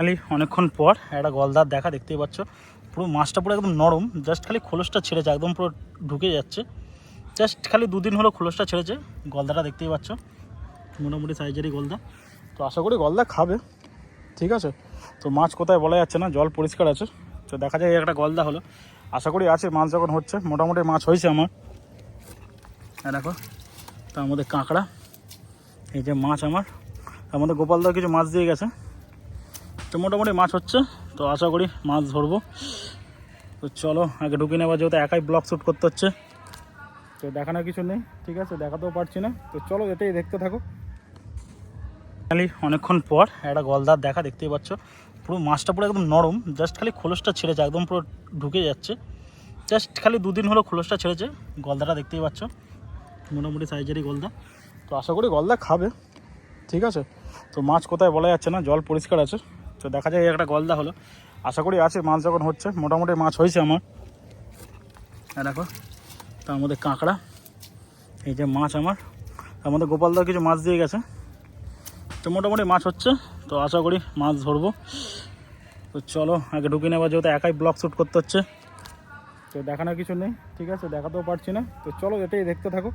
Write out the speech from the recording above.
খালি অনেকক্ষণ পর একটা গলদার দেখা দেখতেই পাচ্ছ। পুরো মাছটা পুরো একদম নরম, জাস্ট খালি খোলসটা ছেড়েছে, একদম পুরো ঢুকে যাচ্ছে। জাস্ট খালি দুদিন হলো খোলসটা ছেড়েছে। গলদাটা দেখতেই পাচ্ছ, মোটামুটি সাইজেরই গলদা। তো আশা করি গলদা খাবে, ঠিক আছে। তো মাছ কোথায় বলা যাচ্ছে না, জল পরিষ্কার আছে। তো দেখা যায় একটা গলদা হলো, আশা করি আছে। মাছ যখন হচ্ছে, মোটামুটি মাছ হয়েছে আমার। আর দেখো তার মধ্যে কাঁকড়া, এই যে মাছ আমার। তার মধ্যে গোপালদাও কিছু মাছ দিয়ে গেছে। তো মোটামুটি মাছ হচ্ছে, তো আশা করি মাছ ধরবো। তো চলো আগে ঢুকে নেওয়া, যেহেতু একাই ব্লগ শ্যুট করতে হচ্ছে, তো দেখানোর কিছু নেই, ঠিক আছে, দেখাতেও পারছি না। তো চলো এটাই দেখতে থাকো। খালি অনেকক্ষণ পর একটা গলদার দেখা দেখতেই পাচ্ছ। পুরো মাছটা পুরো একদম নরম, জাস্ট খালি খোলসটা ছেড়েছে, একদম পুরো ঢুকে যাচ্ছে। জাস্ট খালি দুদিন হলো খোলসটা ছেড়েছে। গলদাটা দেখতেই পাচ্ছ, মোটামুটি সাইজেরই গলদা। তো আশা করি গলদা খাবে, ঠিক আছে। তো মাছ কোথায় বলা যাচ্ছে না, জল পরিষ্কার আছে। তো দেখা যায় একটা গলদা হলো, আশা করি আছে। মাছ যখন হচ্ছে, মোটামুটি মাছ হয়েছে আমার। আর দেখো তার মধ্যে কাঁকড়া, এই যে মাছ আমার। তার মধ্যে গোপালদাও কিছু মাছ দিয়ে গেছে। তো মোটামুটি মাছ হচ্ছে, তো আশা করি মাছ ধরবো। তো চলো আগে ঢুকে নেওয়া, যেহেতু একাই ব্লগ শ্যুট করতে হচ্ছে, তো দেখানোর কিছু নেই, ঠিক আছে, দেখাতেও পারছি না। তো চলো এটাই দেখতে থাকো।